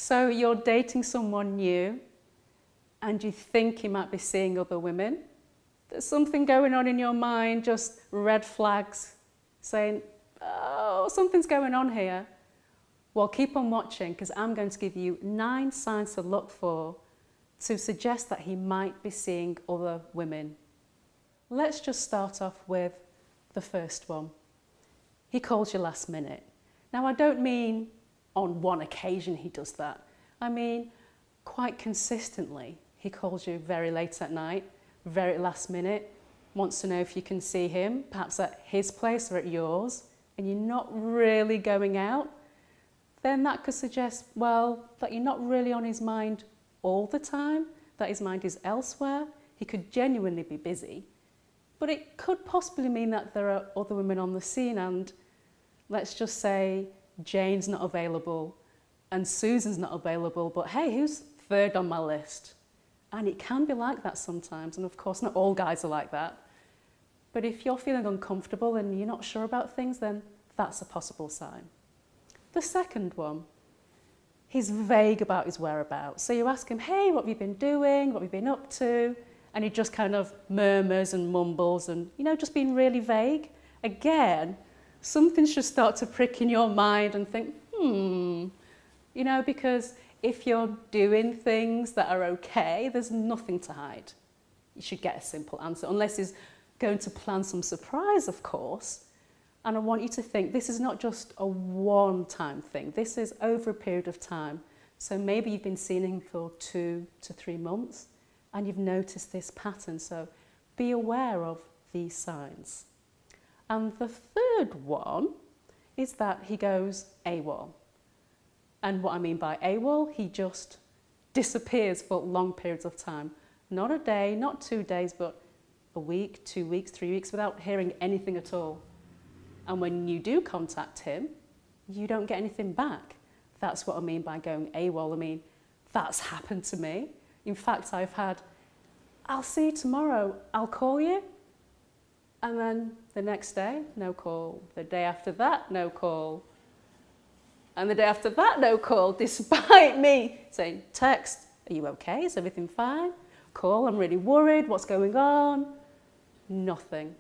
So you're dating someone new and you think he might be seeing other women. There's something going on in your mind, just red flags saying, oh, something's going on here. Well, keep on watching because I'm going to give you 9 signs to look for to suggest that he might be seeing other women. Let's just start off with the first one. He calls you last minute. Now, I don't mean on one occasion he does that. I mean, quite consistently. He calls you very late at night, very last minute, wants to know if you can see him, perhaps at his place or at yours, and you're not really going out. Then that could suggest, well, that you're not really on his mind all the time, that his mind is elsewhere. He could genuinely be busy. But it could possibly mean that there are other women on the scene and let's just say Jane's not available and Susan's not available, but hey, who's third on my list? And it can be like that sometimes, and of course not all guys are like that. But if you're feeling uncomfortable and you're not sure about things, then that's a possible sign. The second one, he's vague about his whereabouts. So you ask him, hey, what have you been doing? What have you been up to? And he just kind of murmurs and mumbles and, just being really vague. Again, something should start to prick in your mind and think, because if you're doing things that are okay, there's nothing to hide. You should get a simple answer, unless he's going to plan some surprise, of course. And I want you to think this is not just a one-time thing. This is over a period of time. So maybe you've been seeing him for 2 to 3 months and you've noticed this pattern. So be aware of these signs. And the third one is that he goes AWOL. And what I mean by AWOL, he just disappears for long periods of time. Not a day, not 2 days, but a week, 2 weeks, 3 weeks without hearing anything at all. And when you do contact him, you don't get anything back. That's what I mean by going AWOL. I mean, that's happened to me. In fact, I've had, I'll see you tomorrow, I'll call you. And then the next day, no call. The day after that, no call. And the day after that, no call, despite me saying, text, are you okay? Is everything fine? Call, I'm really worried, what's going on? Nothing.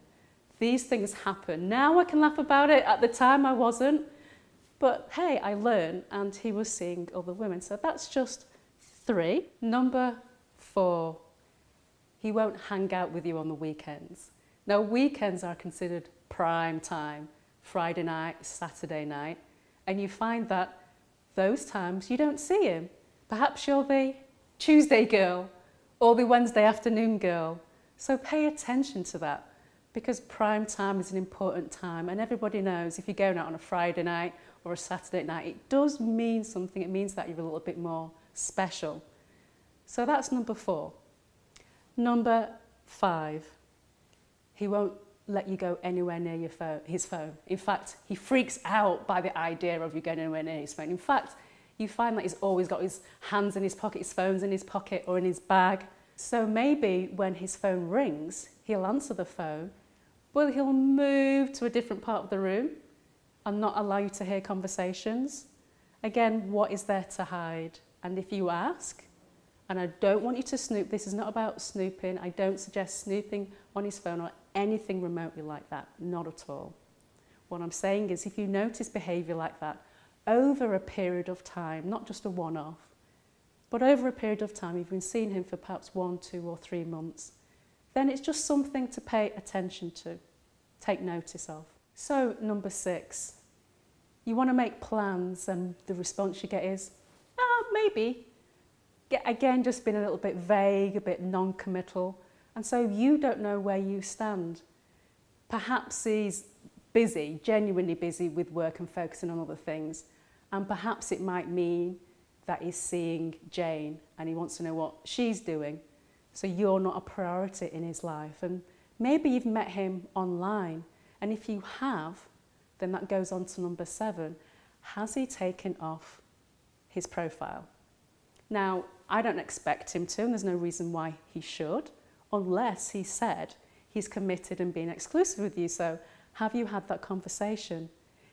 These things happen. Now I can laugh about it. At the time I wasn't. But hey, I learned and he was seeing other women. So that's just 3. Number 4, he won't hang out with you on the weekends. Now weekends are considered prime time, Friday night, Saturday night. And you find that those times you don't see him. Perhaps you're the Tuesday girl or the Wednesday afternoon girl. So pay attention to that. Because prime time is an important time and everybody knows if you're going out on a Friday night or a Saturday night, it does mean something. It means that you're a little bit more special. So that's number 4. Number 5, he won't let you go anywhere near his phone. In fact, he freaks out by the idea of you going anywhere near his phone. In fact, you find that he's always got his hands in his pocket, his phone's in his pocket or in his bag. So maybe when his phone rings, he'll answer the phone, but he'll move to a different part of the room and not allow you to hear conversations. Again, what is there to hide? And if you ask, and I don't want you to snoop, this is not about snooping, I don't suggest snooping on his phone or anything remotely like that, not at all. What I'm saying is if you notice behaviour like that over a period of time, not just a one-off, but over a period of time, you've been seeing him for perhaps 1, 2 or 3 months, then it's just something to pay attention to, take notice of. So number 6, you want to make plans and the response you get is, maybe. Again, just being a little bit vague, a bit non-committal. And so you don't know where you stand. Perhaps he's busy, genuinely busy with work and focusing on other things. And perhaps it might mean that he's seeing Jane and he wants to know what she's doing. So you're not a priority in his life. And maybe you've met him online. And if you have, then that goes on to number 7. Has he taken off his profile? Now, I don't expect him to, and there's no reason why he should, unless he said he's committed and being exclusive with you. So have you had that conversation?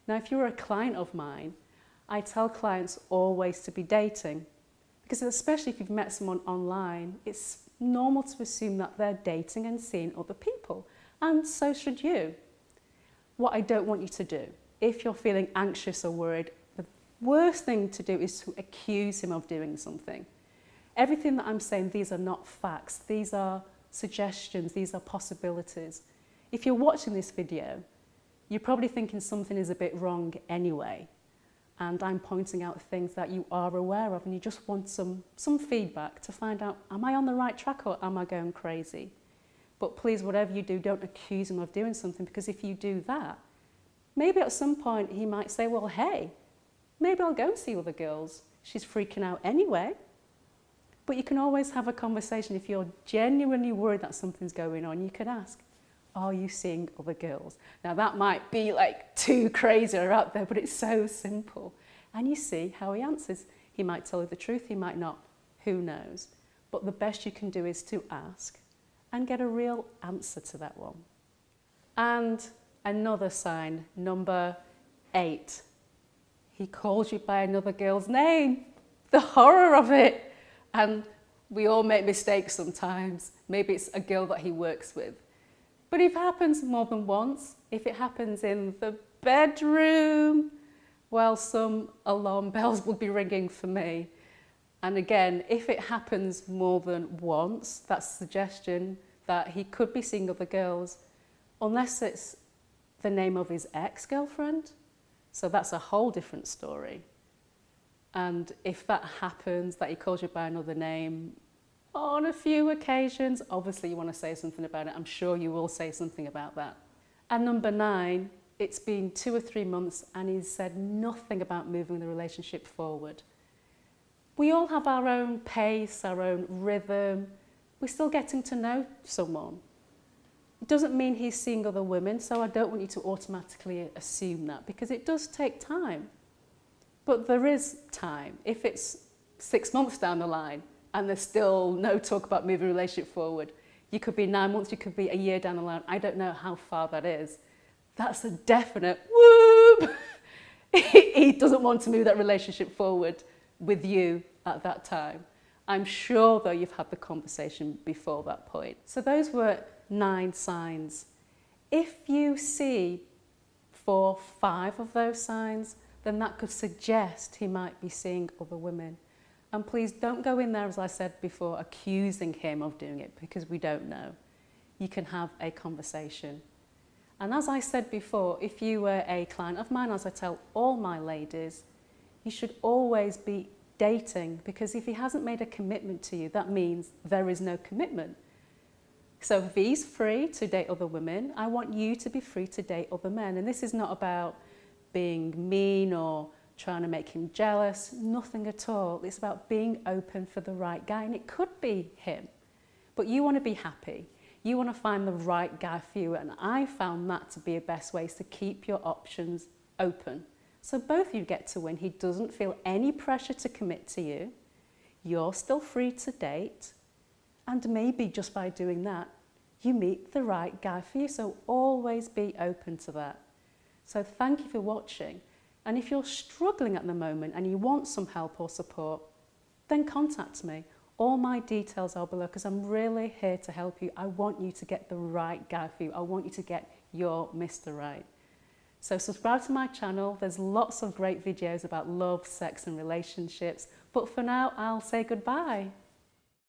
Now, if you're a client of mine, I tell clients always to be dating, because especially if you've met someone online, it's normal to assume that they're dating and seeing other people, and so should you. What I don't want you to do, if you're feeling anxious or worried, the worst thing to do is to accuse him of doing something. Everything that I'm saying, these are not facts, these are suggestions, these are possibilities. If you're watching this video, you're probably thinking something is a bit wrong anyway, and I'm pointing out things that you are aware of and you just want some feedback to find out, am I on the right track or am I going crazy? But please, whatever you do, don't accuse him of doing something, because if you do that, maybe at some point he might say, well, hey, maybe I'll go and see other girls. She's freaking out anyway. But you can always have a conversation. If you're genuinely worried that something's going on, you could ask, are you seeing other girls? Now that might be like too crazy or out there, but it's so simple. And you see how he answers. He might tell you the truth, he might not, who knows. But the best you can do is to ask and get a real answer to that one. And another sign, number 8. He calls you by another girl's name. The horror of it. And we all make mistakes sometimes. Maybe it's a girl that he works with. But if it happens more than once, if it happens in the bedroom, well, some alarm bells will be ringing for me. And again, if it happens more than once, that's a suggestion that he could be seeing other girls, unless it's the name of his ex-girlfriend. So that's a whole different story. And if that happens, that he calls you by another name, on a few occasions, obviously you want to say something about it. I'm sure you will say something about that. And number 9, it's been 2 or 3 months and he's said nothing about moving the relationship forward. We all have our own pace, our own rhythm. We're still getting to know someone. It doesn't mean he's seeing other women, so I don't want you to automatically assume that, because it does take time. But there is time. If it's 6 months down the line and there's still no talk about moving the relationship forward, you could be 9 months, you could be a year down the line. I don't know how far that is. That's a definite whoop. He doesn't want to move that relationship forward with you at that time. I'm sure, though, you've had the conversation before that point. So those were 9 signs. If you see 4, 5 of those signs, then that could suggest he might be seeing other women. And please don't go in there, as I said before, accusing him of doing it, because we don't know. You can have a conversation. And as I said before, if you were a client of mine, as I tell all my ladies, you should always be dating, because if he hasn't made a commitment to you, that means there is no commitment. So if he's free to date other women, I want you to be free to date other men. And this is not about being mean or trying to make him jealous, nothing at all. It's about being open for the right guy, and it could be him. But you want to be happy. You want to find the right guy for you, and I found that to be the best way, is to keep your options open. So both of you get to win. He doesn't feel any pressure to commit to you. You're still free to date, and maybe just by doing that, you meet the right guy for you. So always be open to that. So thank you for watching. And if you're struggling at the moment and you want some help or support, then contact me. All my details are below, because I'm really here to help you. I want you to get the right guy for you. I want you to get your Mr. Right. So subscribe to my channel. There's lots of great videos about love, sex and relationships. But for now, I'll say goodbye.